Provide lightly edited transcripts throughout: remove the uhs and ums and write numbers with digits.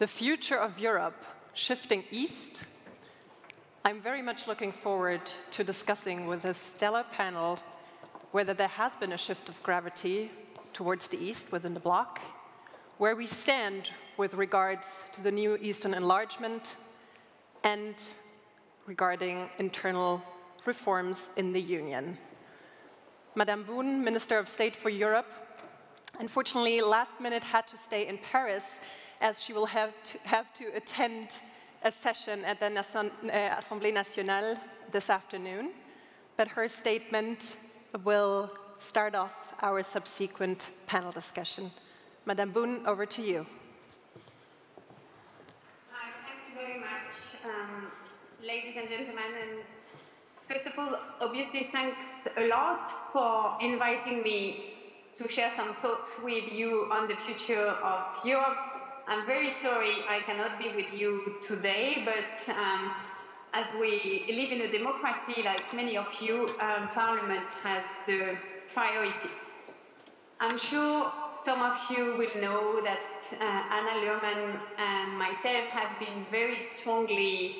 the future of Europe shifting east, I'm very much looking forward to discussing with this stellar panel whether there has been a shift of gravity towards the east within the bloc, where we stand with regards to the new Eastern enlargement, and regarding internal reforms in the Union. Madame Boone, Minister of State for Europe, unfortunately last minute had to stay in Paris as she will have to attend a session at the Assemblée Nationale this afternoon, but her statement will start off our subsequent panel discussion. Madame Boone, over to you. Hi, thanks very much, ladies and gentlemen. And first of all, obviously, thanks a lot for inviting me to share some thoughts with you on the future of Europe. I'm very sorry I cannot be with you today, but as we live in a democracy, like many of you, Parliament has the priority. I'm sure some of you will know that Lührmann and myself have been very strongly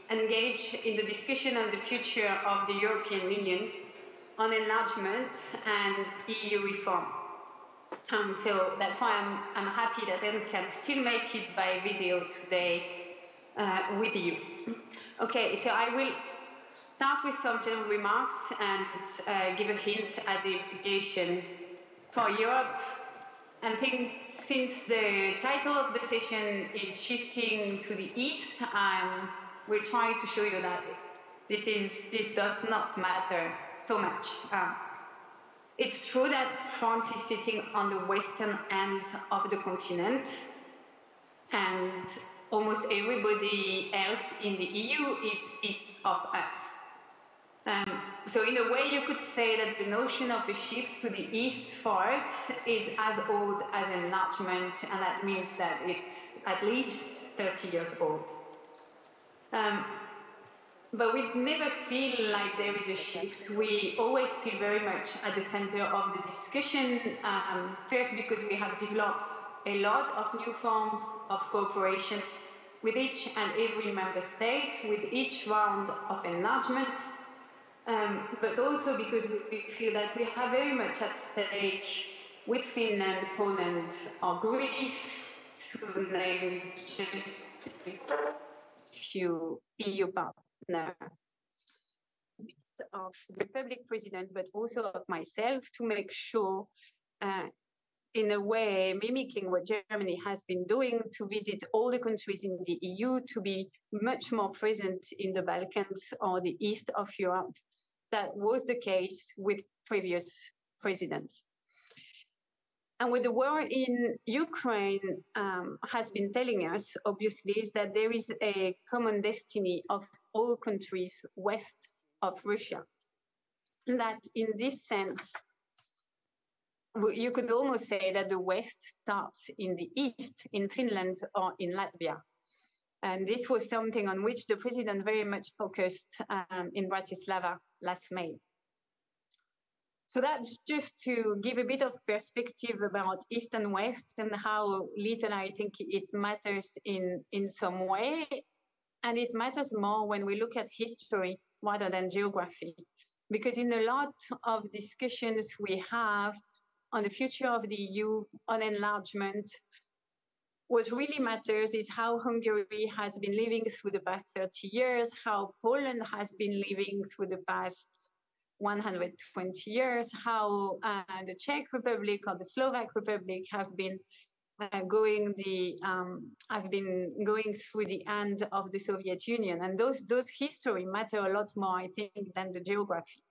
engaged in the discussion on the future of the European Union on enlargement and EU reform. So that's why I'm happy that I can still make it by video today with you. Okay, so I will start with some general remarks and give a hint at the implication for Europe. And think since the title of the session is shifting to the east, I will try to show you that this does not matter so much. It's true that France is sitting on the western end of the continent, and almost everybody else in the EU is east of us. So in a way, you could say that the notion of a shift to the east for us is as old as enlargement, and that means that it's at least 30 years old. But we never feel like there is a shift. We always feel very much at the center of the discussion, first because we have developed a lot of new forms of cooperation with each and every member state, with each round of enlargement, but also because we feel that we have very much at stake with Finland, Poland, or Greece, to name just a few EU partners of the Republic President, but also of myself, to make sure, in a way, mimicking what Germany has been doing, to visit all the countries in the EU, to be much more present in the Balkans or the east of Europe. That was the case with previous presidents. And what the war in Ukraine has been telling us, obviously, is that there is a common destiny of all countries west of Russia. And that in this sense, you could almost say that the West starts in the East, in Finland or in Latvia. And this was something on which the president very much focused in Bratislava last May. So that's just to give a bit of perspective about East and West and how little I think it matters in some way. And it matters more when we look at history rather than geography. Because in a lot of discussions we have on the future of the EU, on enlargement, what really matters is how Hungary has been living through the past 30 years, how Poland has been living through the past 120 years, how the Czech Republic or the Slovak Republic have been going through the end of the Soviet Union. And those history matter a lot more, I think, than the geography.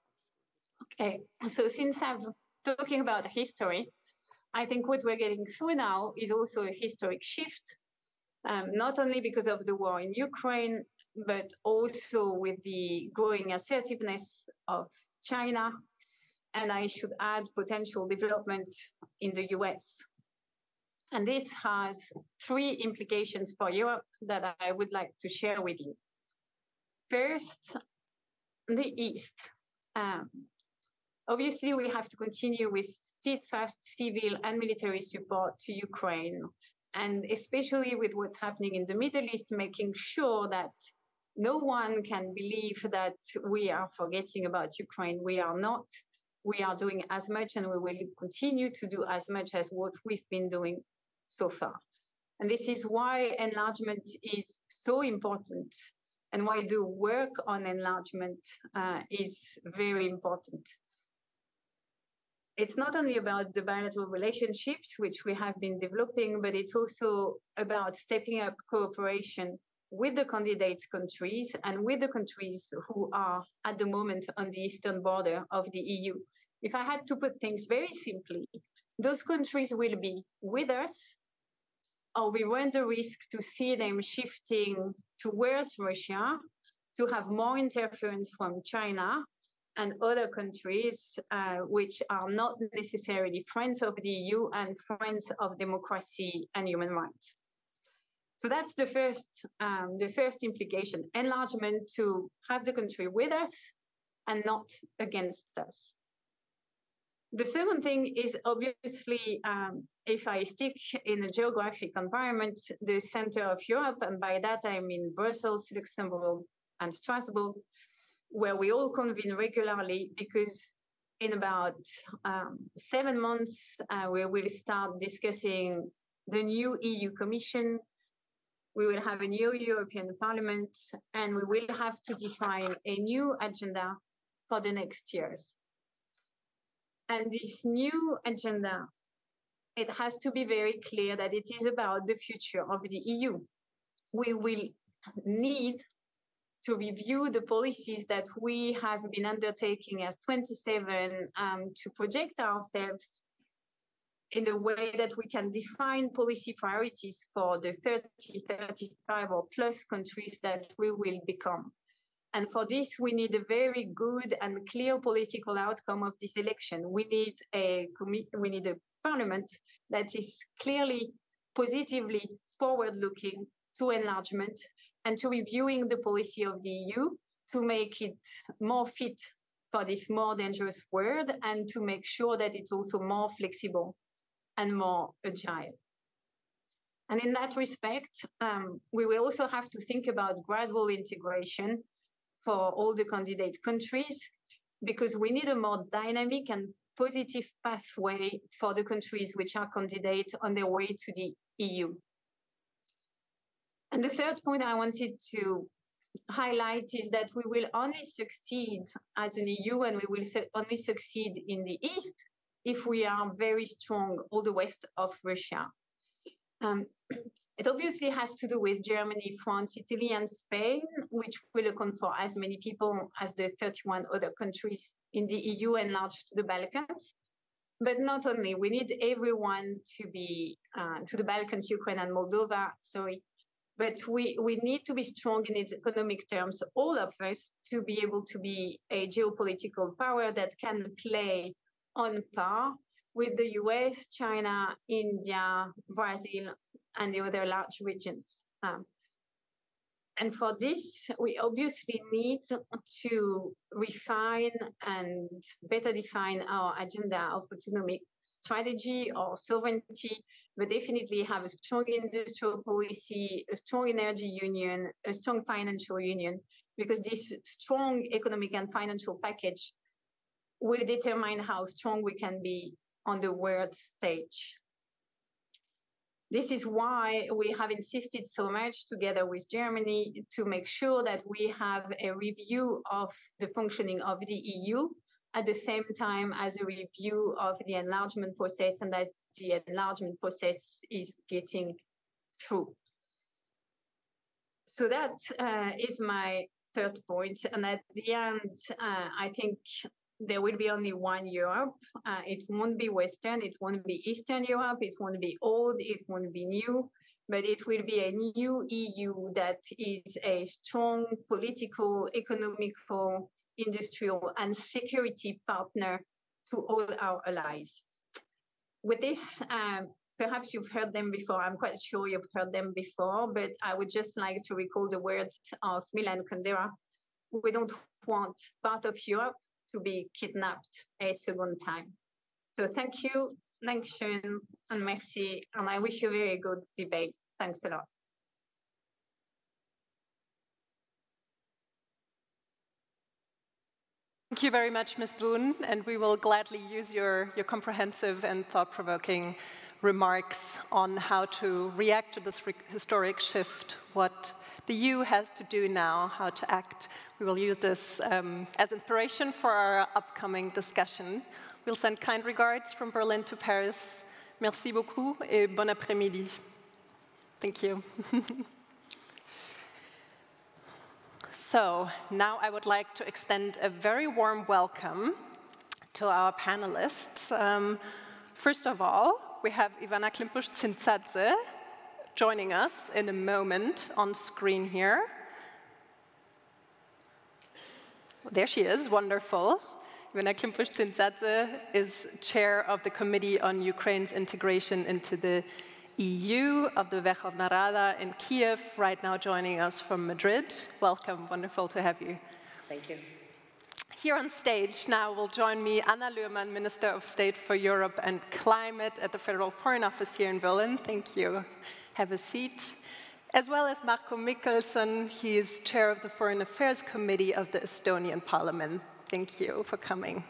Okay, so since I'm talking about history, I think what we're getting through now is also a historic shift, not only because of the war in Ukraine, but also with the growing assertiveness of China, and I should add potential development in the US. And this has three implications for Europe that I would like to share with you. First, the East. Obviously, we have to continue with steadfast civil and military support to Ukraine and especially with what's happening in the Middle East, making sure that no one can believe that we are forgetting about Ukraine. We are not. We are doing as much, and we will continue to do as much as what we've been doing so far. And this is why enlargement is so important, and why the work on enlargement is very important. It's not only about the bilateral relationships, which we have been developing, but it's also about stepping up cooperation with the candidate countries and with the countries who are at the moment on the eastern border of the EU. If I had to put things very simply, those countries will be with us, or we run the risk to see them shifting towards Russia, to have more interference from China and other countries which are not necessarily friends of the EU and friends of democracy and human rights. So that's the first implication, enlargement to have the country with us and not against us. The second thing is obviously, if I stick in a geographic environment, the center of Europe, and by that I mean Brussels, Luxembourg, and Strasbourg, where we all convene regularly, because in about 7 months, we will start discussing the new EU Commission. We will have a new European Parliament, and we will have to define a new agenda for the next years. And this new agenda, it has to be very clear that it is about the future of the EU. We will need to review the policies that we have been undertaking as 27 to project ourselves in the way that we can define policy priorities for the 30, 35 or plus countries that we will become. And for this, we need a very good and clear political outcome of this election. We need a parliament that is clearly, positively forward-looking to enlargement and to reviewing the policy of the EU to make it more fit for this more dangerous world, and to make sure that it's also more flexible and more agile. And in that respect, we will also have to think about gradual integration for all the candidate countries, because we need a more dynamic and positive pathway for the countries which are candidates on their way to the EU. And the third point I wanted to highlight is that we will only succeed as an EU, and we will only succeed in the East if we are very strong all the west of Russia. It obviously has to do with Germany, France, Italy, and Spain, which will account for as many people as the 31 other countries in the EU enlarged to the Balkans. But not only, we need everyone to be, to the Balkans, Ukraine, and Moldova, sorry. But we need to be strong in its economic terms, all of us, to be able to be a geopolitical power that can play on par with the US, China, India, Brazil, and the other large regions. And for this, we obviously need to refine and better define our agenda of autonomic strategy or sovereignty, but definitely have a strong industrial policy, a strong energy union, a strong financial union, because this strong economic and financial package will determine how strong we can be on the world stage. This is why we have insisted so much together with Germany to make sure that we have a review of the functioning of the EU at the same time as a review of the enlargement process, and as the enlargement process is getting through. So that is my third point. And at the end, I think there will be only one Europe. It won't be Western, it won't be Eastern Europe, it won't be old, it won't be new, but it will be a new EU that is a strong political, economical, industrial, and security partner to all our allies. With this, perhaps you've heard them before. I'm quite sure you've heard them before, but I would just like to recall the words of Milan Kundera. We don't want part of Europe to be kidnapped a second time. So thank you Dankeschön and merci. And I wish you a very good debate. Thanks a lot. Thank you very much, Ms. Boone, and we will gladly use your comprehensive and thought-provoking remarks on how to react to this historic shift, what the EU has to do now, how to act. We will use this as inspiration for our upcoming discussion. We'll send kind regards from Berlin to Paris. Merci beaucoup et bon après-midi. Thank you. So now I would like to extend a very warm welcome to our panelists. First of all, we have Ivanna Klympush-Tsintsadze joining us in a moment on screen here. There she is, wonderful. Ivanna Klympush-Tsintsadze is chair of the Committee on Ukraine's Integration into the EU of the Verkhovna Rada in Kyiv, right now joining us from Madrid. Welcome, wonderful to have you. Thank you. Here on stage now will join me Anna Lührmann, Minister of State for Europe and Climate at the Federal Foreign Office here in Berlin. Thank you. Have a seat. As well as Marko Mihkelson, he is chair of the Foreign Affairs Committee of the Estonian Parliament. Thank you for coming.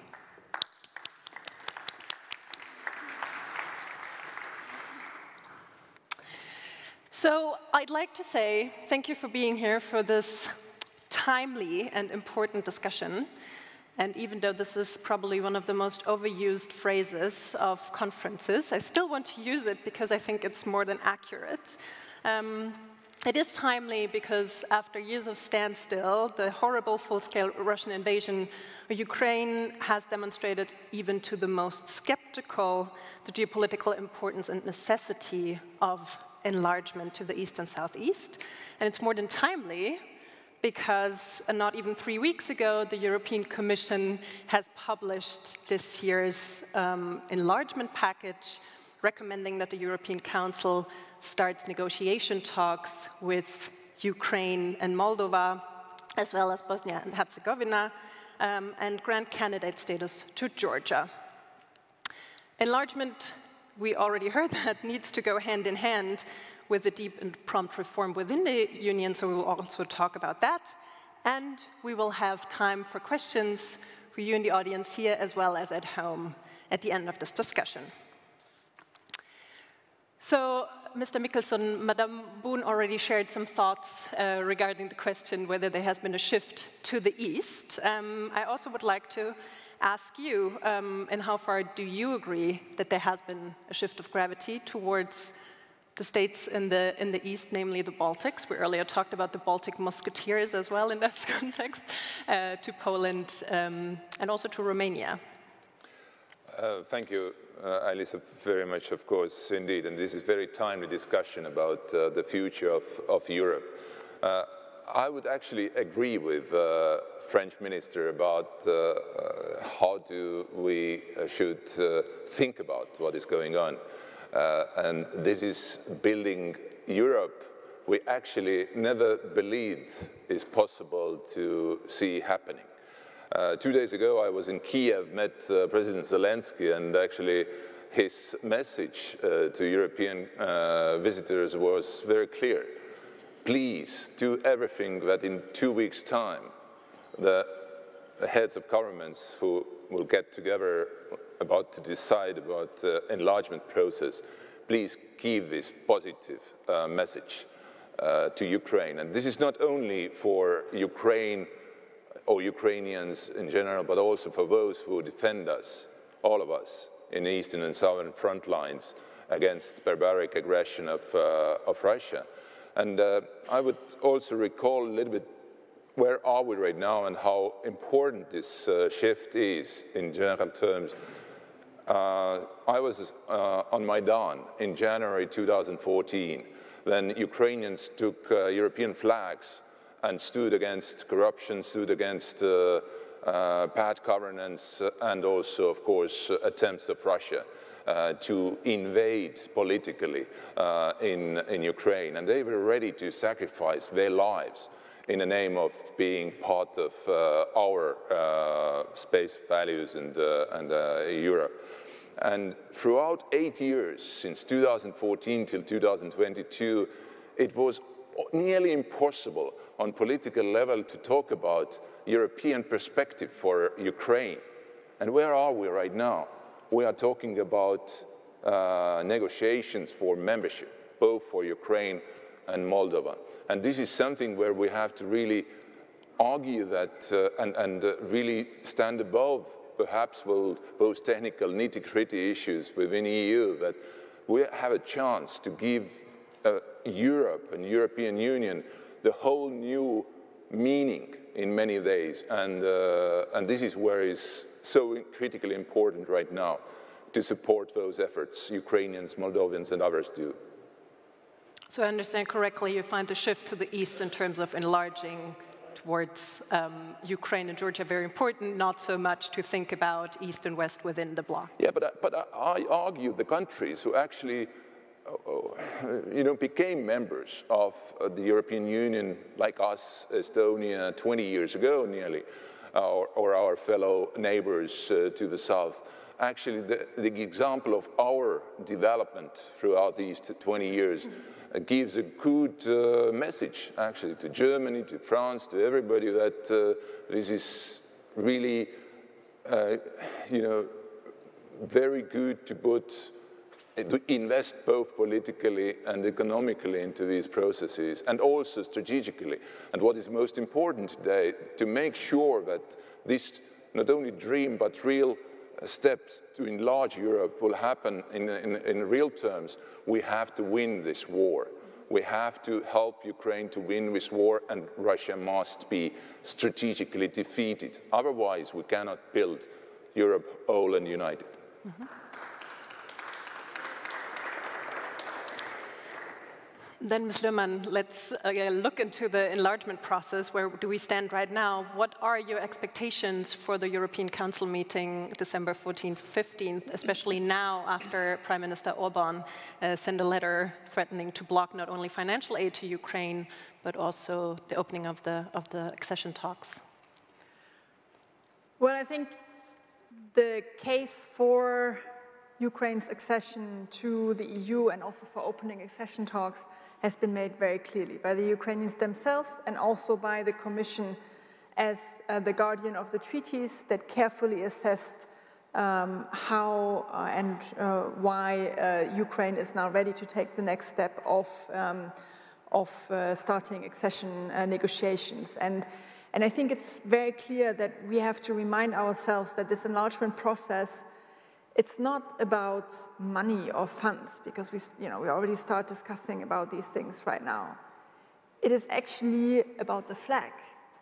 So I'd like to say thank you for being here for this timely and important discussion. And even though this is probably one of the most overused phrases of conferences, I still want to use it because I think it's more than accurate. It is timely because after years of standstill, the horrible full-scale Russian invasion of Ukraine has demonstrated even to the most skeptical the geopolitical importance and necessity of enlargement to the east and southeast. And it's more than timely because not even 3 weeks ago, the European Commission has published this year's enlargement package, recommending that the European Council starts negotiation talks with Ukraine and Moldova, as well as Bosnia and Herzegovina, and grant candidate status to Georgia. Enlargement, we already heard that, needs to go hand in hand with a deep and prompt reform within the Union, so we will also talk about that. And we will have time for questions for you in the audience here as well as at home at the end of this discussion. So, Mr. Mihkelson, Madame Boone already shared some thoughts regarding the question whether there has been a shift to the east. I also would like to ask you, in how far do you agree that there has been a shift of gravity towards the states in the east, namely the Baltics? We earlier talked about the Baltic Musketeers as well in that context, to Poland and also to Romania. Thank you, Alisa, very much, of course, indeed. And this is a very timely discussion about the future of Europe. I would actually agree with the French minister about how we should think about what is going on. And this is building Europe we actually never believed is possible to see happening. 2 days ago, I was in Kyiv, met President Zelensky, and actually his message to European visitors was very clear. Please do everything that in 2 weeks' time, the heads of governments who will get together about to decide about the enlargement process, please give this positive message to Ukraine. And this is not only for Ukraine or Ukrainians in general, but also for those who defend us, all of us, in the eastern and southern front lines against barbaric aggression of Russia. And I would also recall a little bit where are we right now and how important this shift is in general terms. I was on Maidan in January 2014. Then Ukrainians took European flags and stood against corruption, stood against bad governance, and also, of course, attempts of Russia to invade politically in Ukraine. And they were ready to sacrifice their lives in the name of being part of our space values and Europe. And throughout 8 years, since 2014 till 2022, it was nearly impossible on political level to talk about European perspective for Ukraine. And where are we right now? We are talking about negotiations for membership, both for Ukraine and Moldova. And this is something where we have to really argue that and really stand above perhaps those technical nitty-gritty issues within the EU, that we have a chance to give Europe and European Union the whole new meaning in many ways. And this is where it's so critically important right now to support those efforts Ukrainians, Moldovans, and others do. So I understand correctly, you find the shift to the east in terms of enlarging towards Ukraine and Georgia very important, not so much to think about east and west within the bloc. Yeah, but I argue the countries who actually became members of the European Union, like us, Estonia, 20 years ago nearly, or our fellow neighbors to the south. Actually, the example of our development throughout these 20 years gives a good message, actually, to Germany, to France, to everybody, that this is really, very good to invest both politically and economically into these processes, and also strategically. And what is most important today, to make sure that this not only dream but real steps to enlarge Europe will happen in real terms. We have to win this war. We have to help Ukraine to win this war, and Russia must be strategically defeated. Otherwise, we cannot build Europe whole and united. Mm-hmm. Then, Ms. Lührmann, let's look into the enlargement process. Where do we stand right now? What are your expectations for the European Council meeting December 14th, 15th, especially now after Prime Minister Orban sent a letter threatening to block not only financial aid to Ukraine, but also the opening of the accession talks? Well, I think the case for Ukraine's accession to the EU and also for opening accession talks has been made very clearly by the Ukrainians themselves and also by the Commission as the guardian of the treaties that carefully assessed how and why Ukraine is now ready to take the next step of starting accession negotiations. And I think it's very clear that we have to remind ourselves that this enlargement process, it's not about money or funds, because we already start discussing about these things right now. It is actually about the flag.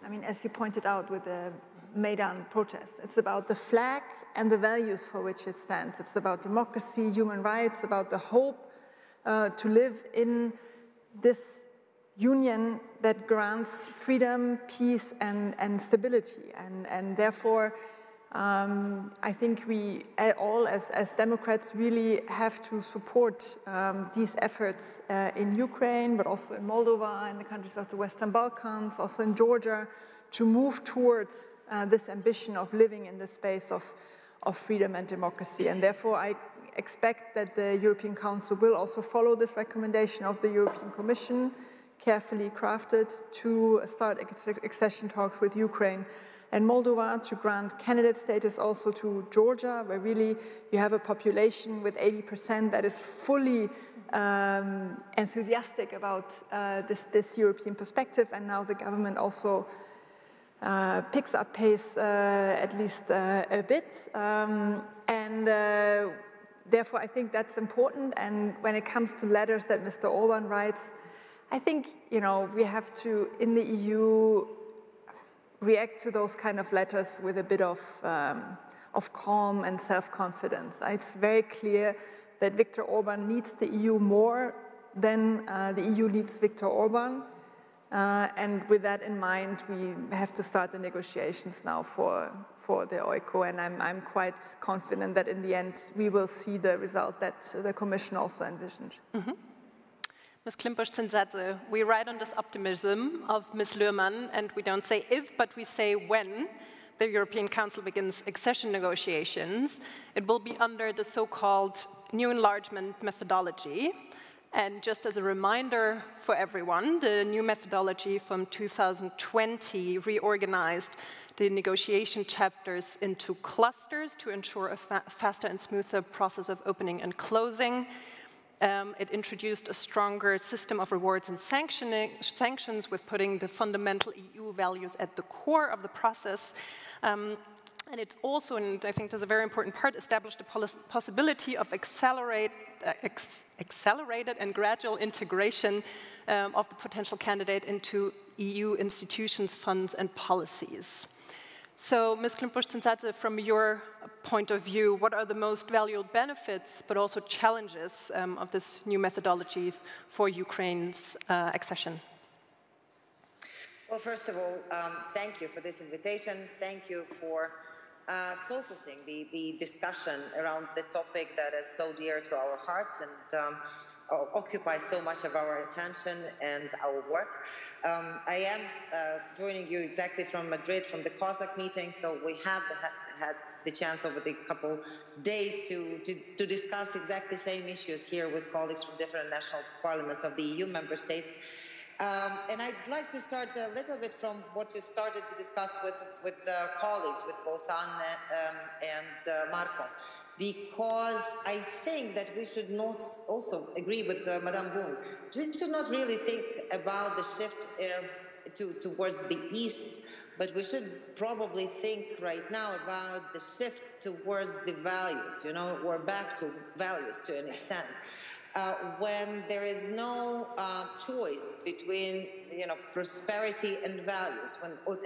I mean, as you pointed out with the Maidan protests, it's about the flag and the values for which it stands. It's about democracy, human rights, about the hope to live in this union that grants freedom, peace, and stability. And therefore, I think we all, as Democrats, really have to support these efforts in Ukraine, but also in Moldova, in the countries of the Western Balkans, also in Georgia, to move towards this ambition of living in the space of freedom and democracy. And therefore, I expect that the European Council will also follow this recommendation of the European Commission, carefully crafted, to start accession talks with Ukraine and Moldova, to grant candidate status also to Georgia, where really you have a population with 80% that is fully enthusiastic about this European perspective, and now the government also picks up pace at least a bit. Therefore, I think that's important. And when it comes to letters that Mr. Orban writes, I think, we have to, in the EU, react to those kind of letters with a bit of calm and self-confidence. It's very clear that Viktor Orban needs the EU more than the EU needs Viktor Orban. And with that in mind, we have to start the negotiations now for the OICO, and I'm quite confident that in the end we will see the result that the Commission also envisioned. Mm-hmm. Ms. Klympush-Tsintsadze, we ride on this optimism of Ms. Lührmann, and we don't say if, but we say when the European Council begins accession negotiations, it will be under the so-called new enlargement methodology. And just as a reminder for everyone, the new methodology from 2020 reorganized the negotiation chapters into clusters to ensure a faster and smoother process of opening and closing. It introduced a stronger system of rewards and sanctions with putting the fundamental EU values at the core of the process. And it also, and I think there's a very important part, established the possibility of accelerated and gradual integration of the potential candidate into EU institutions, funds, and policies. So, Ms. Klympush-Tsintsadze, from your point of view, what are the most valuable benefits, but also challenges of this new methodology for Ukraine's accession? Well, first of all, thank you for this invitation. Thank you for focusing the discussion around the topic that is so dear to our hearts and occupies so much of our attention and our work. I am joining you exactly from Madrid, from the Cossack meeting, so we have had the chance over the couple days to discuss exactly the same issues here with colleagues from different national parliaments of the EU member states. And I'd like to start a little bit from what you started to discuss with colleagues, with both Anne and Marko, because I think that we should not also agree with Madame Boone. We should not really think about the shift towards the east, but we should probably think right now about the shift towards the values, you know, or back to values to an extent. When there is no choice between, you know, prosperity and values,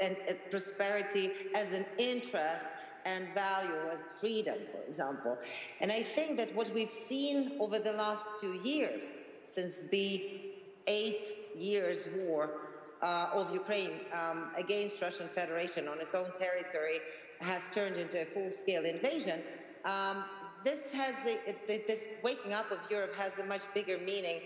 and prosperity as an interest and value as freedom, for example. And I think that what we've seen over the last 2 years, since the 8 years war of Ukraine against Russian Federation on its own territory has turned into a full-scale invasion, this waking up of Europe has a much bigger meaning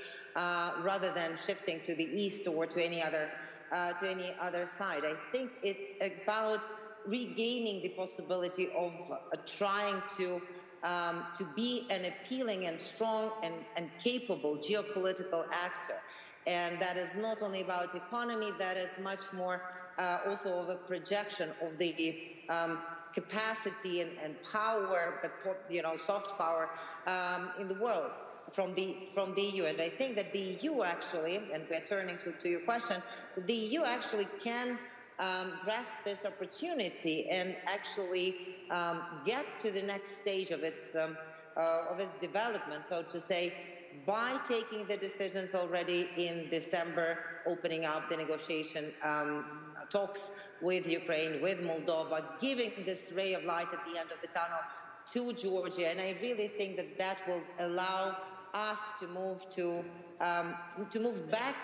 rather than shifting to the east or to any other side. I think it's about regaining the possibility of trying to be an appealing and strong and capable geopolitical actor. And that is not only about economy, that is much more also of a projection of the capacity and power, but, you know, soft power in the world from the EU. And I think that the EU actually, and we're turning to your question, the EU actually can grasp this opportunity and actually get to the next stage of its development, so to say, by taking the decisions already in December, opening up the negotiation talks with Ukraine, with Moldova, giving this ray of light at the end of the tunnel to Georgia. And I really think that that will allow us to move back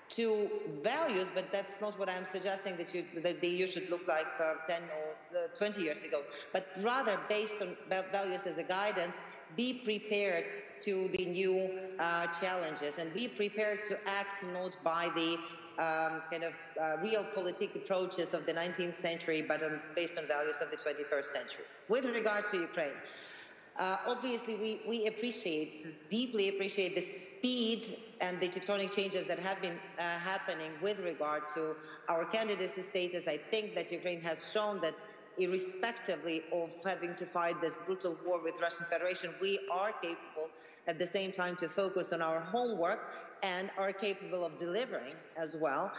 to values, but that's not what I'm suggesting that the EU should look like 10 or 20 years ago, but rather based on values as a guidance, be prepared to the new challenges and be prepared to act not by the realpolitik approaches of the 19th century, but based on values of the 21st century. With regard to Ukraine, obviously, we deeply appreciate the speed and the tectonic changes that have been happening with regard to our candidacy status. I think that Ukraine has shown that irrespectively of having to fight this brutal war with Russian Federation, we are capable at the same time to focus on our homework and are capable of delivering as well.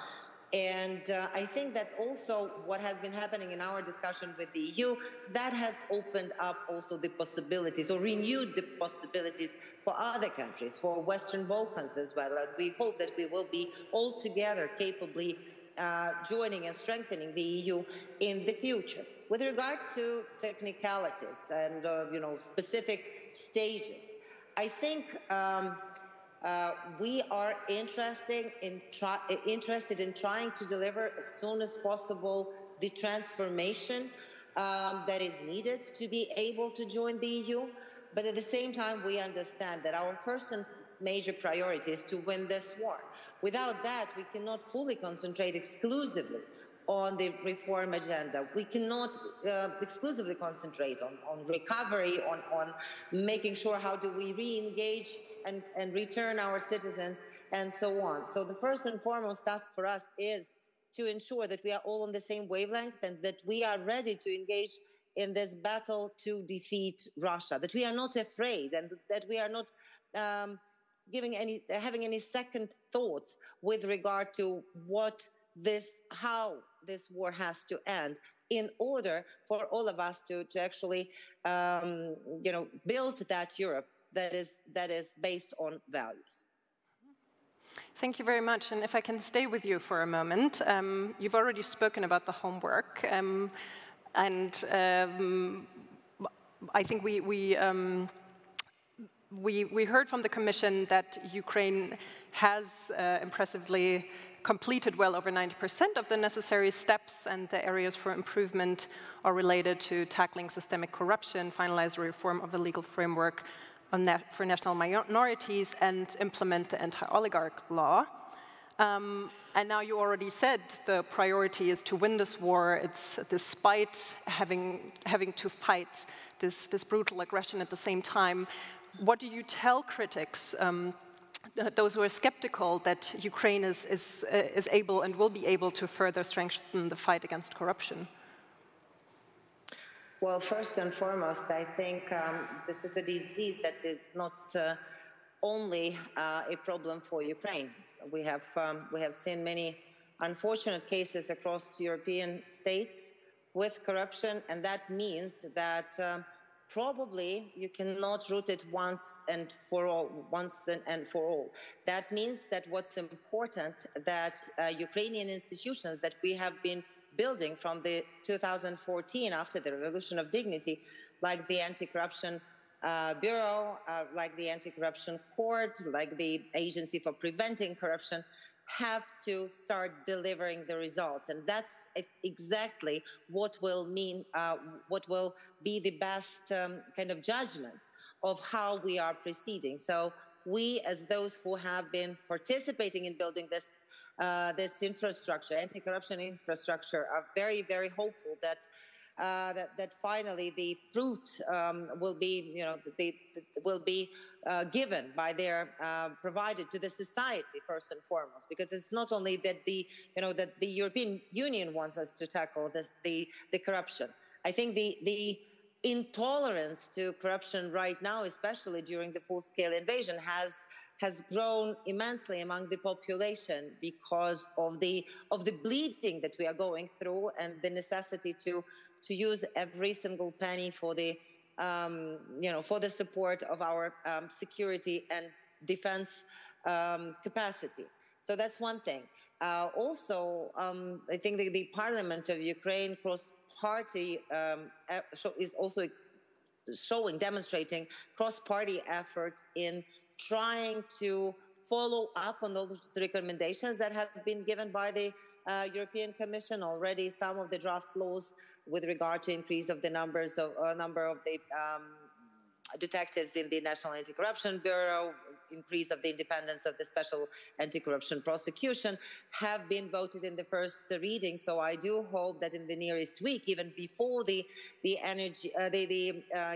And I think that also what has been happening in our discussion with the EU, that has opened up also the possibilities or renewed the possibilities for other countries, for Western Balkans as well. We hope that we will be all together capably joining and strengthening the EU in the future. With regard to technicalities and specific stages, I think we are interested in trying to deliver as soon as possible the transformation that is needed to be able to join the EU. But at the same time, we understand that our first and major priority is to win this war. Without that, we cannot fully concentrate exclusively on the reform agenda. We cannot exclusively concentrate on recovery, on making sure how do we re-engage and return our citizens and so on. So the first and foremost task for us is to ensure that we are all on the same wavelength and that we are ready to engage in this battle to defeat Russia, that we are not afraid and that we are not having any second thoughts with regard to how this war has to end, in order for all of us to actually build that Europe that is based on values. Thank you very much. And if I can stay with you for a moment, you've already spoken about the homework, and I think we heard from the Commission that Ukraine has impressively completed well over 90% of the necessary steps, and the areas for improvement are related to tackling systemic corruption, finalize the reform of the legal framework for national minorities, and implement the anti-oligarch law. And now you already said the priority is to win this war. It's despite having to fight this brutal aggression at the same time. What do you tell critics, those who are skeptical that Ukraine is able and will be able to further strengthen the fight against corruption? Well, first and foremost, I think this is a disease that is not only a problem for Ukraine. We have seen many unfortunate cases across European states with corruption, and that means that probably you cannot root it once and for all. That means that what's important, that Ukrainian institutions that we have been building from the 2014 after the Revolution of Dignity, like the Anti-Corruption Bureau, like the Anti-Corruption Court, like the Agency for Preventing Corruption, have to start delivering the results. And that's exactly what will be the best kind of judgment of how we are proceeding. So we, as those who have been participating in building this infrastructure, anti-corruption infrastructure, are very, very hopeful that that finally the fruit will be, given by their provided to the society first and foremost, because it's not only that the European Union wants us to tackle the corruption. I think the intolerance to corruption right now, especially during the full-scale invasion, has grown immensely among the population because of the bleeding that we are going through and the necessity to use every single penny for the support of our security and defense capacity. So that's one thing. Also, I think the Parliament of Ukraine cross-party is also demonstrating cross-party effort in trying to follow up on those recommendations that have been given by the European Commission. Already some of the draft laws with regard to increase of the number of the detectives in the National Anti-Corruption Bureau, increase of the independence of the Special Anti-Corruption Prosecution, have been voted in the first reading. So I do hope that in the nearest week, even before the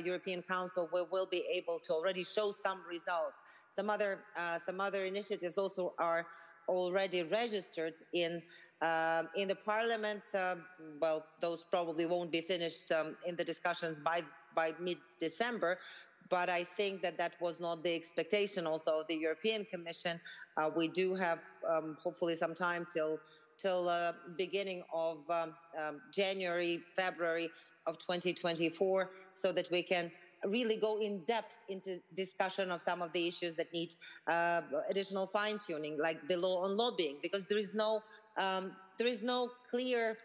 European Council, we will be able to already show some results. Some other initiatives also are already registered in the Parliament. Well, those probably won't be finished in the discussions by mid-December, but I think that was not the expectation also of the European Commission. We do have hopefully some time till beginning of January, February of 2024, so that we can really go in depth into discussion of some of the issues that need additional fine-tuning, like the law on lobbying, because there is no clear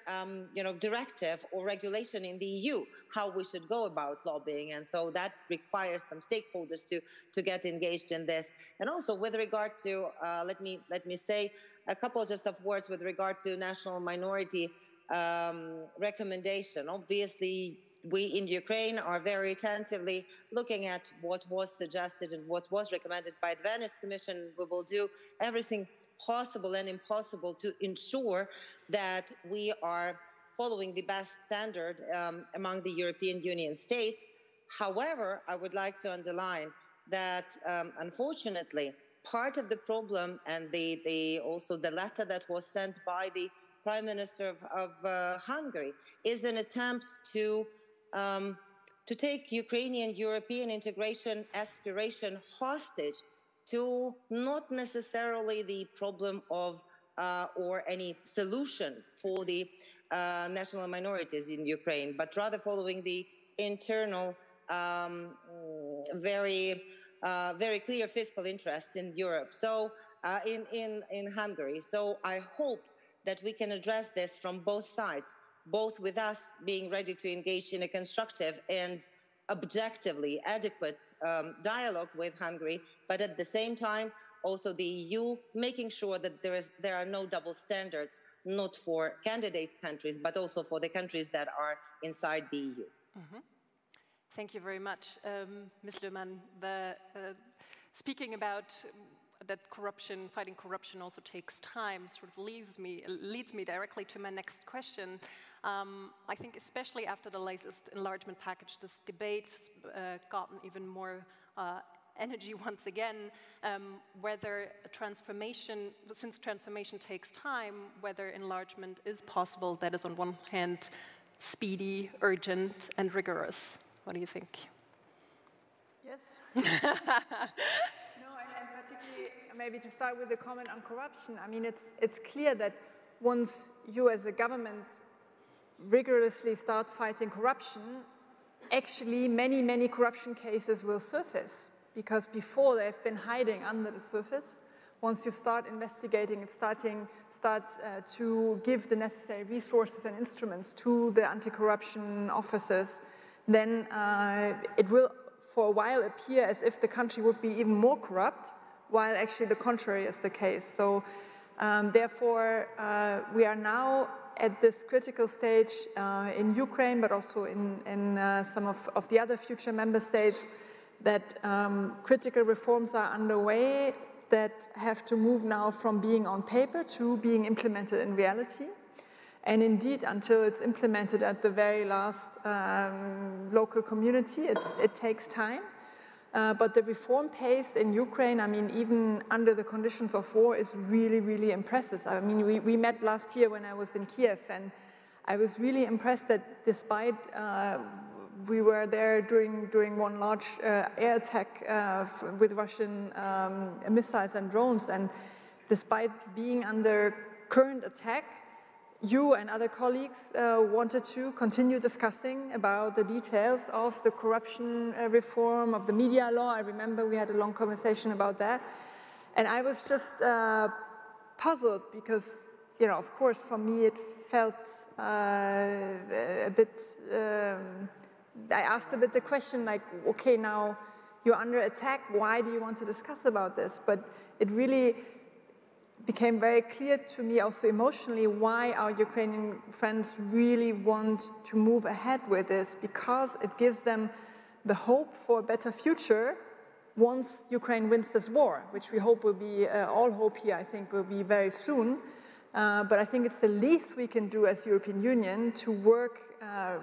directive or regulation in the EU how we should go about lobbying, and so that requires some stakeholders to get engaged in this. And also with regard to let me say a couple just of words with regard to national minority recommendation. Obviously, we in Ukraine are very attentively looking at what was suggested and what was recommended by the Venice Commission. We will do everything possible and impossible to ensure that we are following the best standard among the European Union states. However, I would like to underline that, unfortunately, part of the problem, and also the letter that was sent by the Prime Minister of Hungary, is an attempt to take Ukrainian European integration aspiration hostage to not necessarily the problem of or any solution for the national minorities in Ukraine, but rather following the internal very clear fiscal interests in Europe. So in Hungary. So I hope that we can address this from both sides, both with us being ready to engage in a constructive and objectively adequate dialogue with Hungary, but at the same time also the EU making sure that there are no double standards, not for candidate countries, but also for the countries that are inside the EU. Mm-hmm. Thank you very much, Ms. Lührmann. Speaking about that fighting corruption also takes time, sort of leads me directly to my next question. I think especially after the latest enlargement package, this debate has gotten even more energy once again, whether since transformation takes time, whether enlargement is possible, that is on one hand speedy, urgent, and rigorous. What do you think? Yes. No, and particularly maybe to start with the comment on corruption. I mean, it's clear that once you as a government rigorously start fighting corruption, actually many corruption cases will surface, because before they've been hiding under the surface. Once you start investigating and start to give the necessary resources and instruments to the anti-corruption officers, then it will for a while appear as if the country would be even more corrupt, while actually the contrary is the case. So therefore, we are now at this critical stage in Ukraine, but also in some of the other future member states, that critical reforms are underway that have to move now from being on paper to being implemented in reality. And indeed, until it's implemented at the very last local community, it takes time. But the reform pace in Ukraine, I mean, even under the conditions of war, is really impressive. I mean, we met last year when I was in Kyiv, and I was really impressed that despite we were there during one large air attack with Russian missiles and drones, and despite being under current attack, you and other colleagues wanted to continue discussing about the details of the corruption reform, of the media law. I remember we had a long conversation about that. And I was just puzzled because, you know, of course, for me it felt a bit, I asked a bit the question like, okay, now you're under attack, why do you want to discuss about this? But it really became very clear to me also emotionally why our Ukrainian friends really want to move ahead with this, because it gives them the hope for a better future once Ukraine wins this war, which we hope will be, all hope here I think will be very soon. But I think it's the least we can do as European Union to work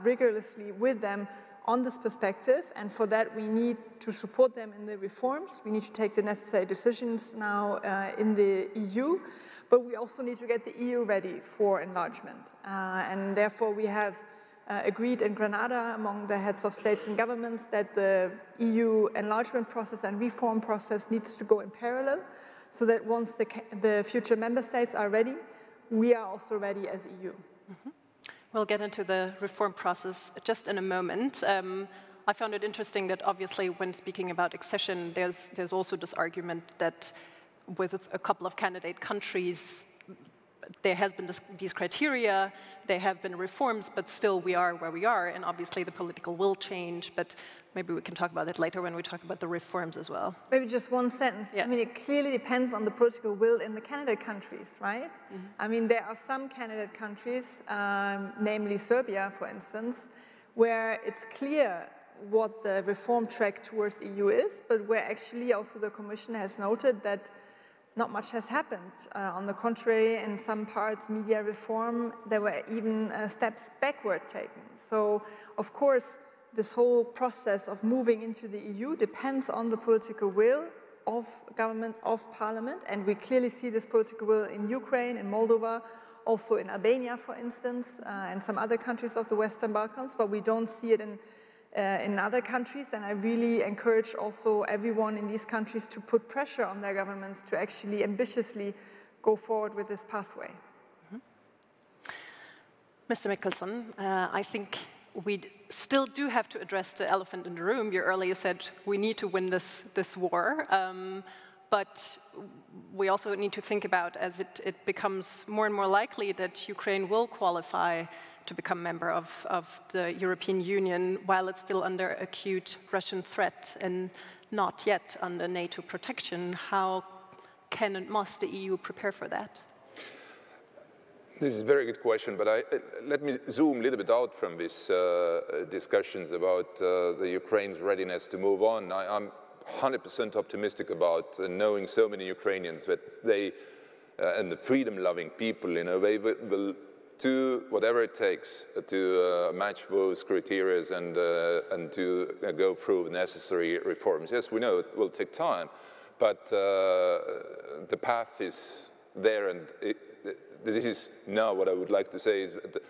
rigorously with them on this perspective, and for that we need to support them in the reforms. We need to take the necessary decisions now in the EU, but we also need to get the EU ready for enlargement. And therefore we have agreed in Granada among the heads of states and governments that the EU enlargement process and reform process needs to go in parallel, so that once the future member states are ready, we are also ready as EU. Mm-hmm. We'll get into the reform process just in a moment. I found it interesting that obviously when speaking about accession, there's also this argument that with a couple of candidate countries, there has been these criteria, there have been reforms, but still we are where we are, and obviously the political will change, but maybe we can talk about that later when we talk about the reforms as well. Maybe just one sentence. Yeah. I mean, it clearly depends on the political will in the candidate countries, right? Mm-hmm. I mean, there are some candidate countries, namely Serbia, for instance, where it's clear what the reform track towards the EU is, but where actually also the Commission has noted that not much has happened. On the contrary, in some parts, media reform, there were even steps backward taken. So, of course, this whole process of moving into the EU depends on the political will of government, of parliament, and we clearly see this political will in Ukraine, in Moldova, also in Albania, for instance, and some other countries of the Western Balkans, but we don't see it in other countries, and I really encourage also everyone in these countries to put pressure on their governments to actually ambitiously go forward with this pathway. Mr. Mihkelson, I think we still do have to address the elephant in the room. You earlier said we need to win this war, but we also need to think about, as it becomes more and more likely that Ukraine will qualify to become a member of the European Union while it's still under acute Russian threat and not yet under NATO protection. How can and must the EU prepare for that? This is a very good question, but let me zoom a little bit out from these discussions about the Ukraine's readiness to move on. I'm 100% optimistic about knowing so many Ukrainians that they, and the freedom-loving people, you know, they will do whatever it takes to match those criteria and to go through the necessary reforms. Yes, we know it will take time, but the path is there, and this is now what I would like to say is that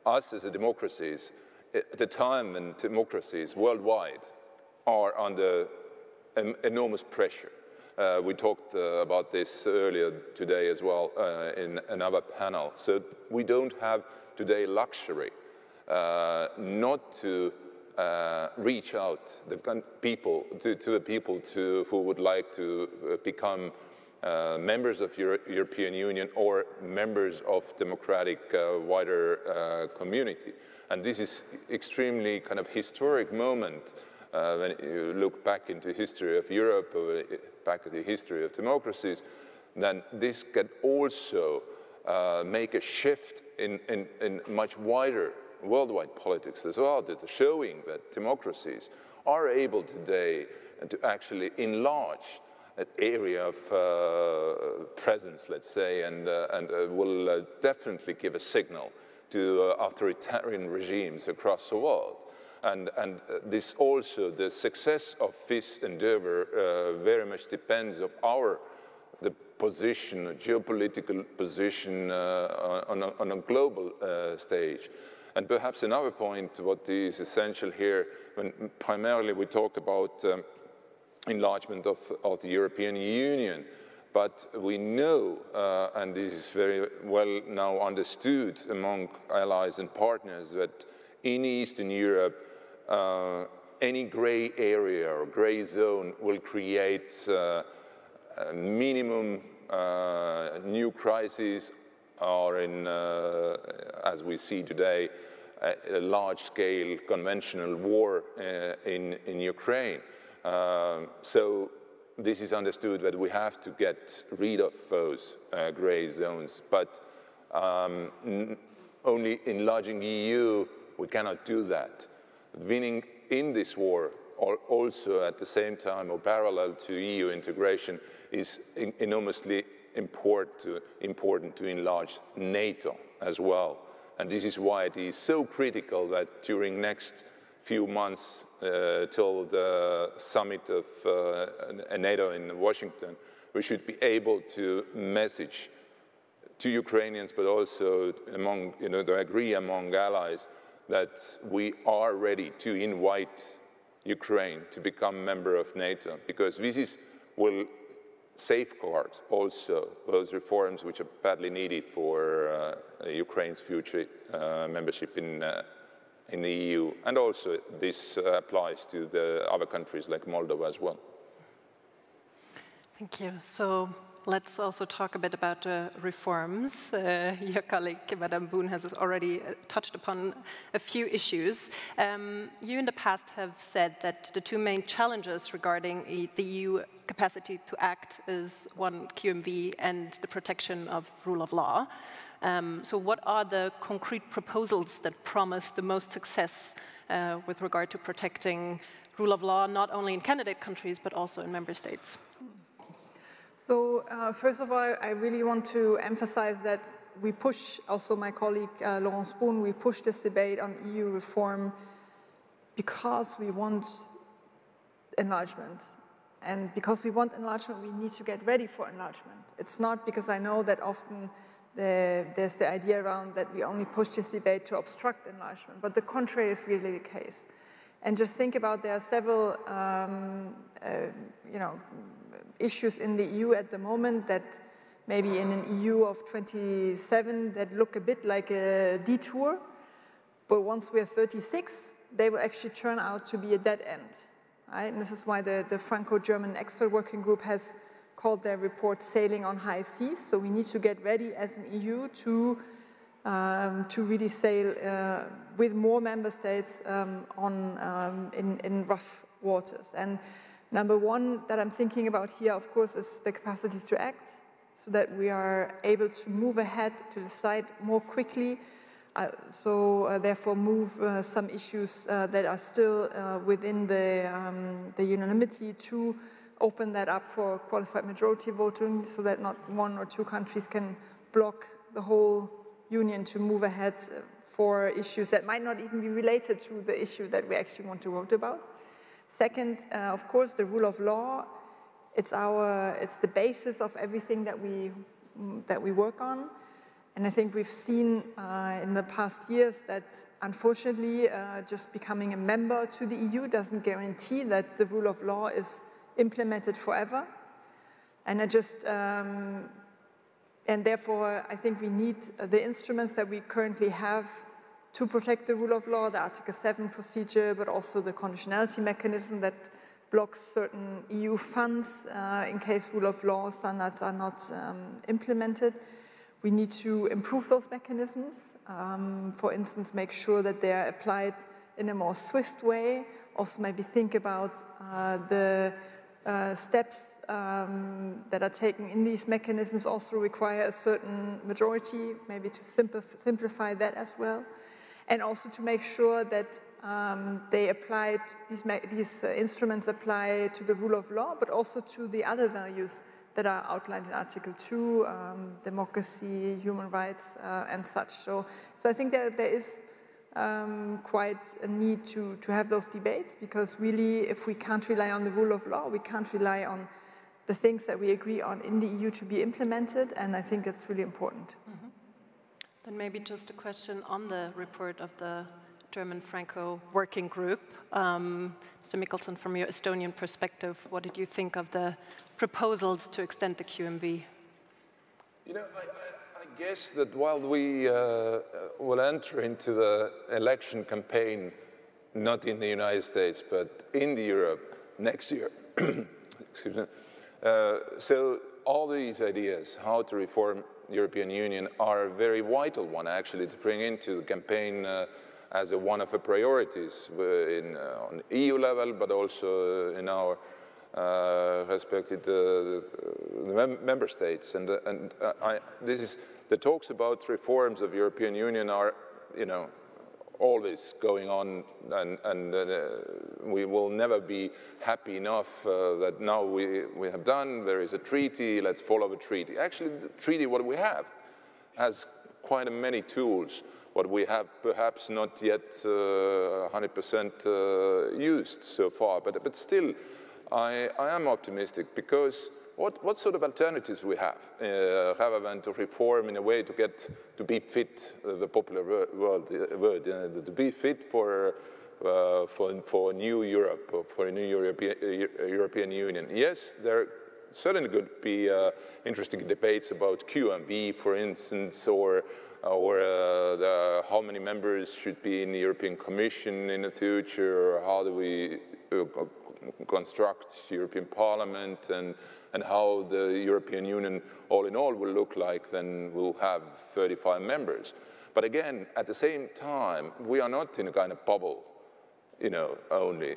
us as a democracies, at a time when democracies worldwide are under enormous pressure. We talked about this earlier today as well in another panel. So we don't have today luxury not to reach out to the people who would like to become members of European Union or members of democratic wider community. And this is extremely kind of historic moment when you look back into history of Europe, or back at the history of democracies, then this can also make a shift in much wider worldwide politics as well, that showing that democracies are able today to actually enlarge an area of presence, let's say, and will definitely give a signal to authoritarian regimes across the world. And this also, the success of this endeavor very much depends on the position, geopolitical position on a global stage. And perhaps another point, what is essential here, when primarily we talk about enlargement of the European Union, but we know, and this is very well now understood among allies and partners, that in Eastern Europe, any gray area or gray zone will create a minimum new crises, or in, as we see today, a large-scale conventional war in Ukraine. So this is understood that we have to get rid of those gray zones, but only enlarging EU, we cannot do that. Winning in this war, or also at the same time or parallel to EU integration, is enormously important to enlarge NATO as well. And this is why it is so critical that during next few months till the summit of NATO in Washington, we should be able to message to Ukrainians, but also among, to agree among allies, that we are ready to invite Ukraine to become a member of NATO, because this will safeguard also those reforms which are badly needed for Ukraine's future membership in the EU. And also this applies to the other countries like Moldova as well. Thank you. So let's also talk a bit about reforms. Your colleague, Madame Boone, has already touched upon a few issues. You in the past have said that the two main challenges regarding the EU capacity to act is one, QMV, and the protection of rule of law. So what are the concrete proposals that promise the most success with regard to protecting rule of law, not only in candidate countries, but also in member states? So first of all, I really want to emphasize that we push, also my colleague Laurence Boone, we push this debate on EU reform because we want enlargement. And because we want enlargement, we need to get ready for enlargement. It's not because I know that often there's the idea around that we only push this debate to obstruct enlargement, but the contrary is really the case. And just think about there are several, issues in the EU at the moment that maybe in an EU of 27 that look a bit like a detour, but once we're 36, they will actually turn out to be a dead end. Right? And this is why the Franco-German expert working group has called their report "Sailing on High Seas." So we need to get ready as an EU to really sail with more member states in rough waters. And number one that I'm thinking about here, of course, is the capacity to act, so that we are able to move ahead, to decide more quickly. Therefore move some issues that are still within the unanimity to open that up for qualified majority voting, so that not one or two countries can block the whole union to move ahead for issues that might not even be related to the issue that we actually want to vote about. Second, of course, the rule of law. It's the basis of everything that we work on. And I think we've seen in the past years that, unfortunately, just becoming a member to the EU doesn't guarantee that the rule of law is implemented forever. And and therefore, I think we need the instruments that we currently have to protect the rule of law, the Article 7 procedure, but also the conditionality mechanism that blocks certain EU funds in case rule of law standards are not implemented. We need to improve those mechanisms, for instance, make sure that they are applied in a more swift way. Also maybe think about the steps that are taken in these mechanisms also require a certain majority, maybe to simplify that as well. And also to make sure that these instruments apply to the rule of law, but also to the other values that are outlined in Article 2, democracy, human rights, and such. So I think that there is quite a need to have those debates, because really, if we can't rely on the rule of law, we can't rely on the things that we agree on in the EU to be implemented, and I think that's really important. Mm-hmm. Then maybe just a question on the report of the German Franco working group. Mr. Mihkelson, from your Estonian perspective, what did you think of the proposals to extend the QMV? You know, I guess that while we will enter into the election campaign, not in the United States, but in Europe next year, excuse me, so all these ideas, how to reform the European Union, are a very vital one, actually, to bring into the campaign as one of the priorities on EU level, but also in our respected member states. And the talks about reforms of the European Union are, always going on, and we will never be happy enough that now we have done, there is a treaty, let's follow the treaty. Actually, the treaty, what we have, has quite many tools, what we have perhaps not yet 100% used so far, but still, I am optimistic, because what sort of alternatives we have rather than to reform in a way to get to be fit, the popular word, to be fit for new Europe, or for a new European Union. Yes, there certainly could be interesting debates about QMV, for instance, or how many members should be in the European Commission in the future, or how do we construct European Parliament, and how the European Union all in all will look like. Then we'll have 35 members. But again, at the same time, we are not in a kind of bubble, only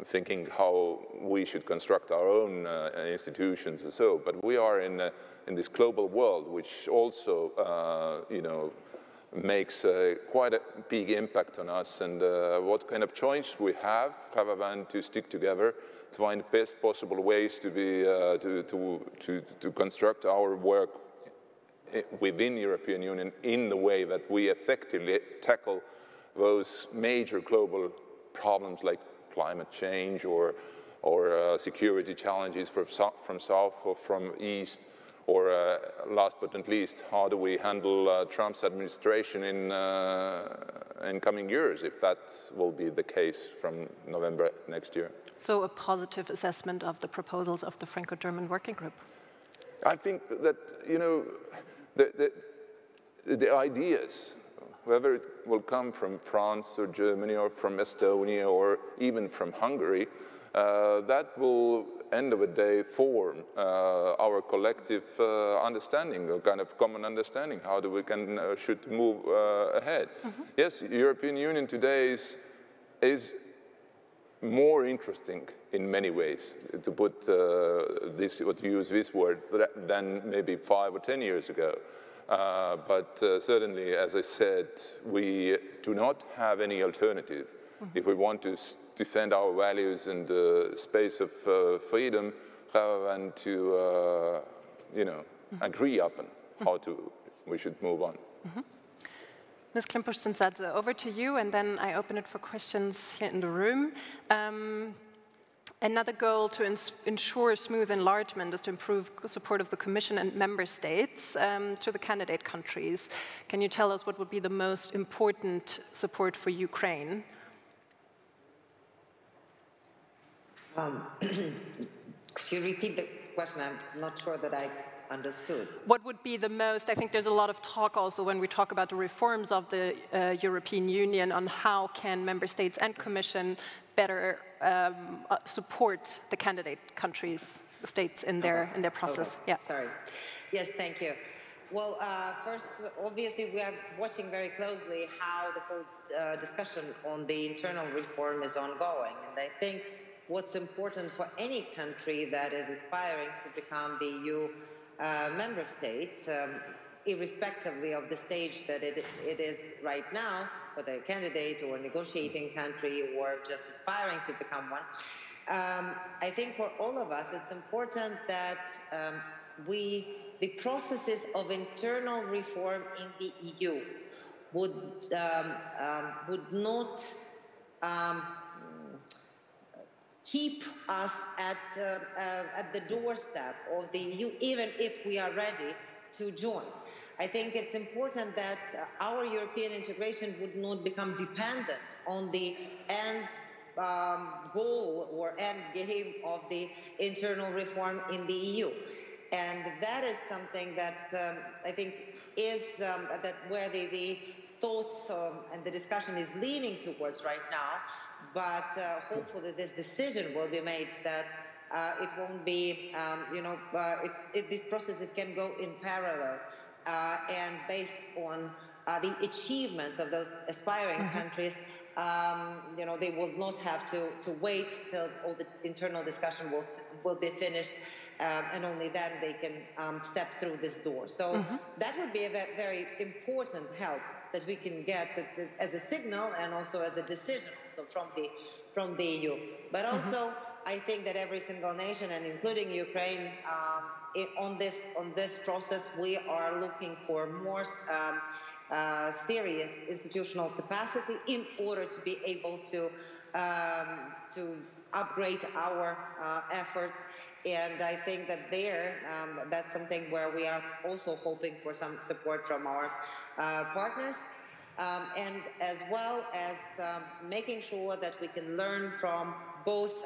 thinking how we should construct our own institutions and so, but we are in this global world, which also, makes quite a big impact on us, and what kind of choice we have rather than to stick together to find best possible ways to be to construct our work within the European Union in the way that we effectively tackle those major global problems like climate change or security challenges from south or from east, or last but not least, how do we handle Trump's administration in coming years, if that will be the case from November next year. So a positive assessment of the proposals of the Franco-German working group? I think that, you know, the ideas, whether it will come from France or Germany or from Estonia or even from Hungary, that will, end of the day, form our collective understanding, a kind of common understanding, how do we should move ahead. Mm-hmm. Yes, the European Union today is more interesting in many ways, to put to use this word, than maybe 5 or 10 years ago. But certainly, as I said, we do not have any alternative. Mm-hmm. If we want to defend our values and the space of freedom, rather than to, you know, agree upon how we should move on. Mm-hmm. Ms. Klympush-Tsintsadze, over to you, and then I open it for questions here in the room. Another goal to ensure smooth enlargement is to improve support of the Commission and Member States to the candidate countries. Can you tell us what would be the most important support for Ukraine? Could you repeat the question? I'm not sure that I understood. What would be the most, I think there's a lot of talk also when we talk about the reforms of the European Union on how can Member States and Commission better support the candidate countries, states in their process. Okay. Yeah. Sorry. Yes, thank you. Well, first, obviously, we are watching very closely how the whole discussion on the internal reform is ongoing. And I think what's important for any country that is aspiring to become the EU member state, irrespectively of the stage that it is right now, whether a candidate or a negotiating country or just aspiring to become one, I think for all of us it's important that the processes of internal reform in the EU would not keep us at the doorstep of the EU, even if we are ready to join. I think it's important that our European integration would not become dependent on the end goal or end game of the internal reform in the EU. And that is something that I think is that where the thoughts and the discussion is leaning towards right now. But hopefully this decision will be made that it won't be, these processes can go in parallel and based on the achievements of those aspiring countries, they will not have to wait till all the internal discussion will be finished and only then they can step through this door. So that would be a very important help that we can get as a signal and also as a decision also from the EU. But also, I think that every single nation, and including Ukraine, on this process, we are looking for more serious institutional capacity in order to be able to upgrade our efforts. And I think that that's something where we are also hoping for some support from our partners. And as well as making sure that we can learn from both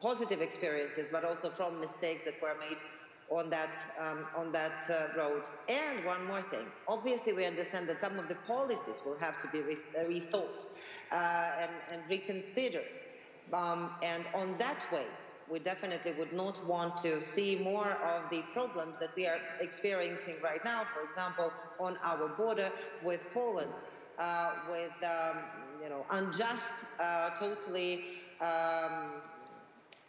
positive experiences, but also from mistakes that were made on that road. And one more thing, obviously we understand that some of the policies will have to be rethought and reconsidered. And on that way, we definitely would not want to see more of the problems that we are experiencing right now, for example, on our border with Poland, with unjust, totally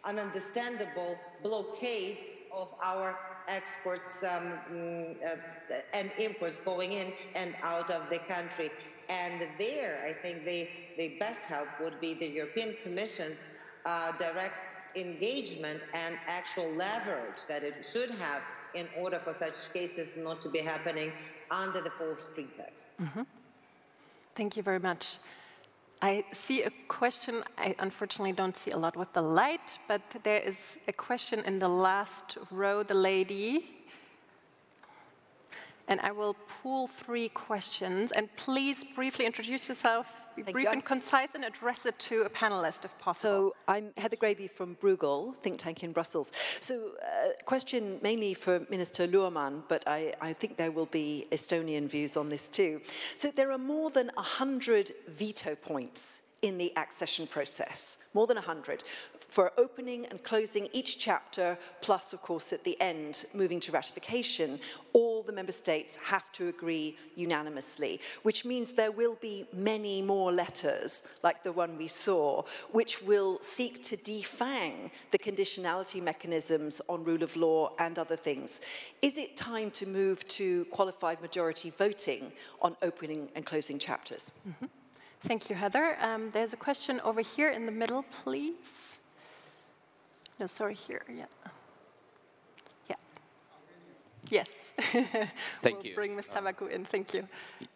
ununderstandable blockade of our exports and imports going in and out of the country. And there, I think the best help would be the European Commission's direct engagement and actual leverage that it should have in order for such cases not to be happening under the false pretexts. Mm-hmm. Thank you very much. I see a question. I unfortunately don't see a lot with the light, but there is a question in the last row, the lady. And I will pool 3 questions. And please briefly introduce yourself, be brief and concise, and address it to a panelist if possible. So I'm Heather Gravey from Bruegel, think tank in Brussels. So question mainly for Minister Lührmann, but I think there will be Estonian views on this too. So there are more than 100 veto points in the accession process, more than 100, for opening and closing each chapter, plus, of course, at the end, moving to ratification. All the member states have to agree unanimously, which means there will be many more letters, like the one we saw, which will seek to defang the conditionality mechanisms on rule of law and other things. Is it time to move to qualified majority voting on opening and closing chapters? Mm-hmm. Thank you, Heather. There's a question over here in the middle, please. No, sorry, here, yeah. Yeah. Yes. Thank you. Bring Ms. Tabaku in, thank you.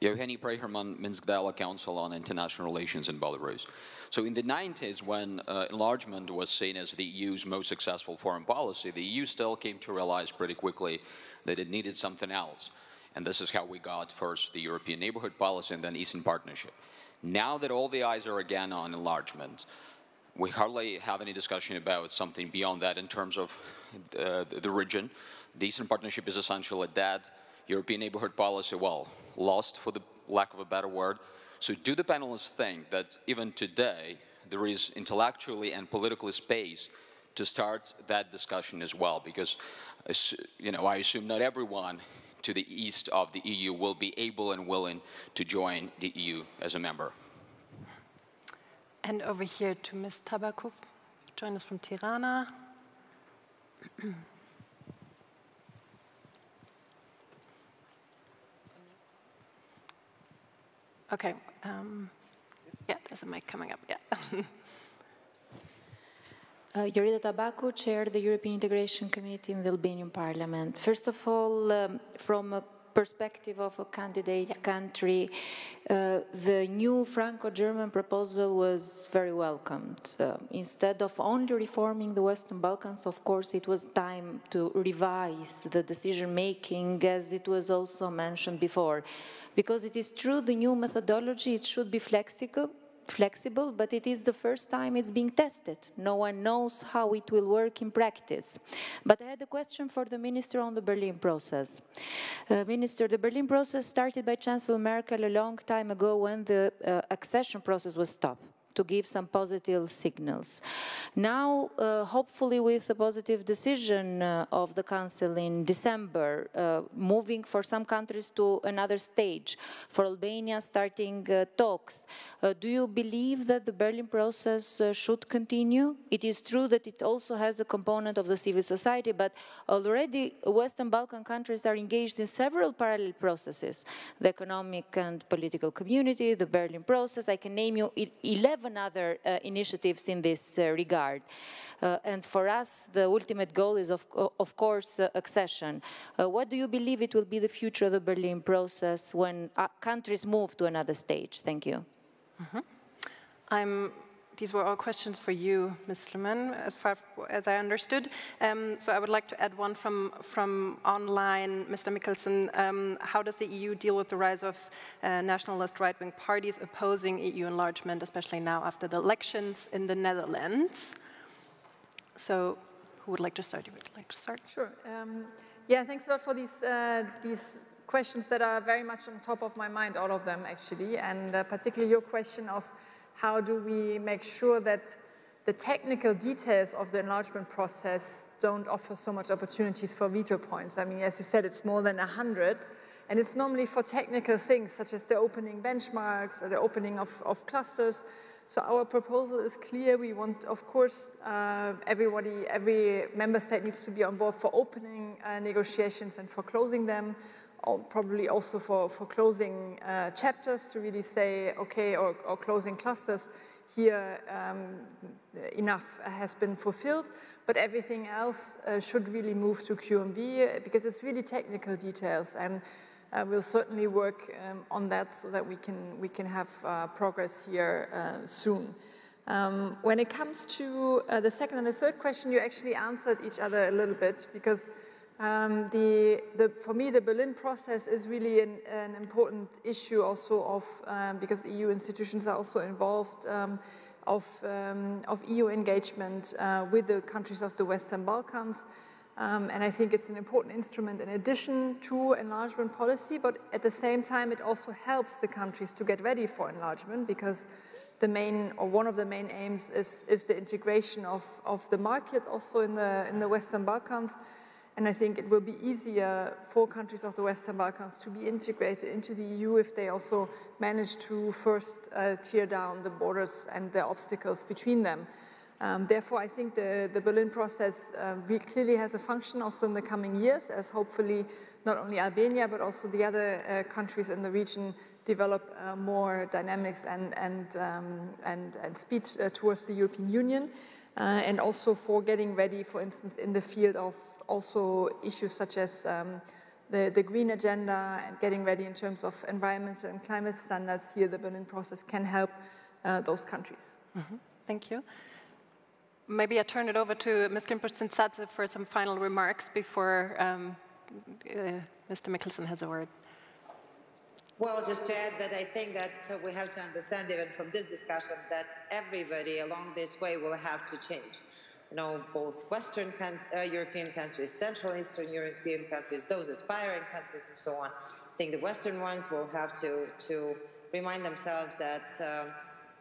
Evgeny Preherman, Minsk Dialogue Council on International Relations in Belarus. So in the 90s, when enlargement was seen as the EU's most successful foreign policy, the EU still came to realize pretty quickly that it needed something else. And this is how we got first the European Neighborhood Policy and then Eastern Partnership. Now that all the eyes are again on enlargement, we hardly have any discussion about something beyond that in terms of the region. The Eastern Partnership is essentially dead. European Neighborhood Policy, well, lost for the lack of a better word. So do the panelists think that even today there is intellectually and politically space to start that discussion as well? Because, you know, I assume not everyone to the east of the EU will be able and willing to join the EU as a member. And over here to Ms. Tabaku, join us from Tirana. Okay, yeah, there's a mic coming up, yeah. Yorita Tabaku, Chair of the European Integration Committee in the Albanian Parliament. First of all, from a perspective of a candidate country, the new Franco-German proposal was very welcomed. Instead of only reforming the Western Balkans, of course, it was time to revise the decision-making, as it was also mentioned before. Because it is true, the new methodology, it should be flexible, but it is the first time it's being tested. No one knows how it will work in practice. But I had a question for the Minister on the Berlin process. Minister, the Berlin process started by Chancellor Merkel a long time ago when the accession process was stopped, to give some positive signals. Now, hopefully with a positive decision of the Council in December, moving for some countries to another stage, for Albania starting talks, do you believe that the Berlin process should continue? It is true that it also has a component of the civil society, but already Western Balkan countries are engaged in several parallel processes. The economic and political community, the Berlin process, I can name you 11 other initiatives in this regard. And for us, the ultimate goal is, of course, accession. What do you believe it will be the future of the Berlin process when countries move to another stage? Thank you. Mm-hmm. These were all questions for you, Ms. Lührmann, as far as I understood. So I would like to add one from online. Mr. Mihkelson, how does the EU deal with the rise of nationalist right-wing parties opposing EU enlargement, especially now after the elections in the Netherlands? So who would like to start? You would like to start? Sure. Yeah, thanks a lot for these questions that are very much on top of my mind, all of them actually, and particularly your question of how do we make sure that the technical details of the enlargement process don't offer so much opportunities for veto points? I mean, as you said, it's more than 100, and it's normally for technical things, such as the opening benchmarks or the opening of clusters. So our proposal is clear. We want, of course, every member state needs to be on board for opening negotiations and for closing them, or probably also for closing chapters to really say, okay, or closing clusters. Here, enough has been fulfilled, but everything else should really move to QMV because it's really technical details, and we'll certainly work on that so that we can have progress here soon. When it comes to the second and the third question, you actually answered each other a little bit because for me, the Berlin process is really an important issue also of, because EU institutions are also involved, of EU engagement with the countries of the Western Balkans. And I think it's an important instrument in addition to enlargement policy, but at the same time, it also helps the countries to get ready for enlargement because the main, or one of the main aims is the integration of the market also in the Western Balkans. And I think it will be easier for countries of the Western Balkans to be integrated into the EU if they also manage to first tear down the borders and the obstacles between them. Therefore, I think the Berlin process clearly has a function also in the coming years, as hopefully not only Albania but also the other countries in the region develop more dynamics and speed towards the European Union. And also for getting ready, for instance, in the field of also issues such as the green agenda and getting ready in terms of environmental and climate standards. Here, the Berlin process can help those countries. Mm-hmm. Thank you. Maybe I turn it over to Ms. Klympush-Tsintsadze for some final remarks before Mr. Mihkelson has a word. Well, just to add that I think that we have to understand even from this discussion that everybody along this way will have to change. You know, both Western European countries, Central Eastern European countries, those aspiring countries and so on. I think the Western ones will have to remind themselves that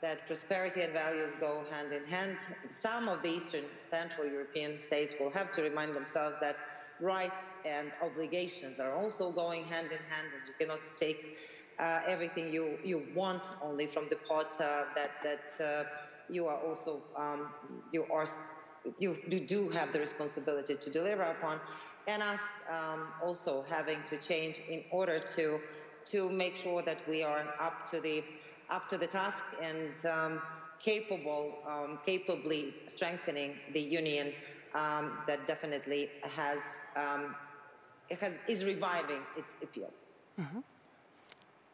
that prosperity and values go hand in hand. Some of the Eastern Central European states will have to remind themselves that rights and obligations are also going hand in hand, and you cannot take everything you want only from the pot that you are also you do have the responsibility to deliver upon, and us also having to change in order to make sure that we are up to the task and capably strengthening the union that definitely is reviving its appeal. Mm-hmm.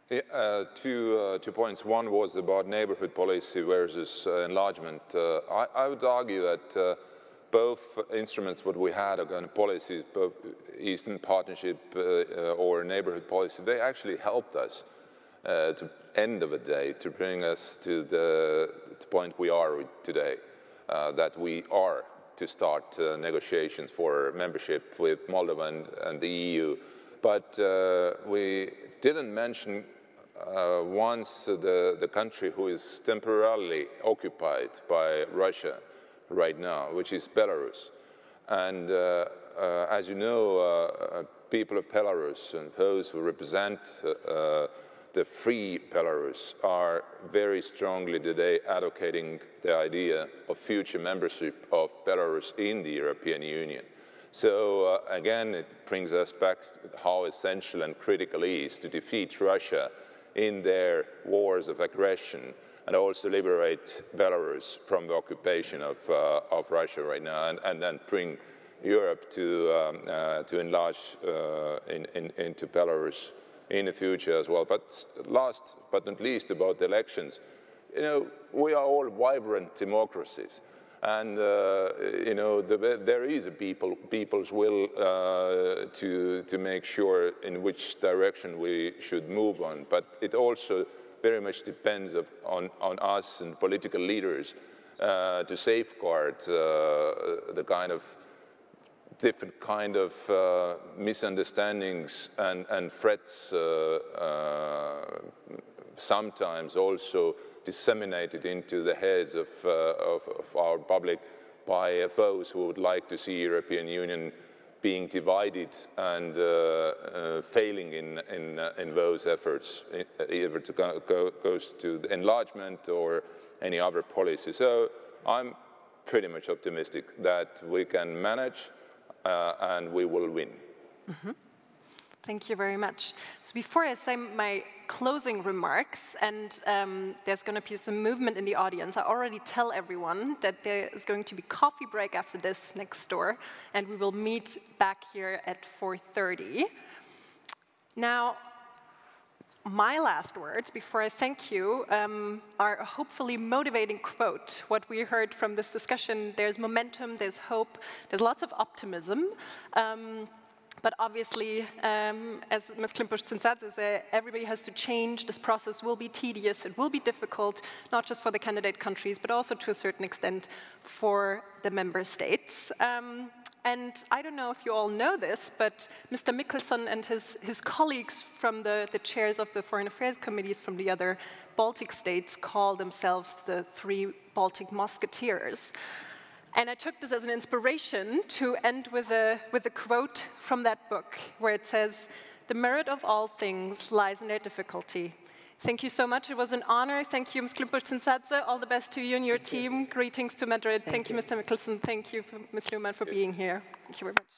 Yeah, two points. One was about neighborhood policy versus enlargement. I would argue that both instruments what we had, kind of policies, both Eastern Partnership or neighborhood policy, they actually helped us to end of the day to bring us to the point we are today, that we are to start negotiations for membership with Moldova and the EU. But we didn't mention once the country who is temporarily occupied by Russia right now, which is Belarus. And as you know, people of Belarus and those who represent the free Belarus are very strongly today advocating the idea of future membership of Belarus in the European Union. So again, it brings us back to how essential and critical it is to defeat Russia in their wars of aggression and also liberate Belarus from the occupation of Russia right now, and then bring Europe to enlarge into Belarus in the future as well. But last but not least, about the elections, you know, we are all vibrant democracies. And you know, there is a people's will to make sure in which direction we should move on. But it also very much depends on us and political leaders to safeguard the kind of different kind of misunderstandings and threats, sometimes also disseminated into the heads of our public by those who would like to see European Union being divided and failing in those efforts, either to goes to the enlargement or any other policy. So I'm pretty much optimistic that we can manage and we will win. Mm-hmm. Thank you very much. So before I say my closing remarks, and there's going to be some movement in the audience, I already tell everyone that there is going to be coffee break after this next door, and we will meet back here at 4:30. Now, my last words before I thank you are a hopefully motivating quote. What we heard from this discussion, there's momentum, there's hope, there's lots of optimism. But obviously, as Ms. Klympush-Tsintsadze said, everybody has to change. This process will be tedious, it will be difficult, not just for the candidate countries, but also to a certain extent for the member states. And I don't know if you all know this, but Mr. Mihkelson and his colleagues from the chairs of the Foreign Affairs Committees from the other Baltic states call themselves the 3 Baltic Musketeers. And I took this as an inspiration to end with a quote from that book, where it says, "The merit of all things lies in their difficulty." Thank you so much. It was an honor. Thank you, Ms. Klympush-Tsintsadze. All the best to you and your team. Greetings to Madrid. Thank you, Mr. Mihkelson. Thank you, Ms. Lührmann, for being here. Thank you very much.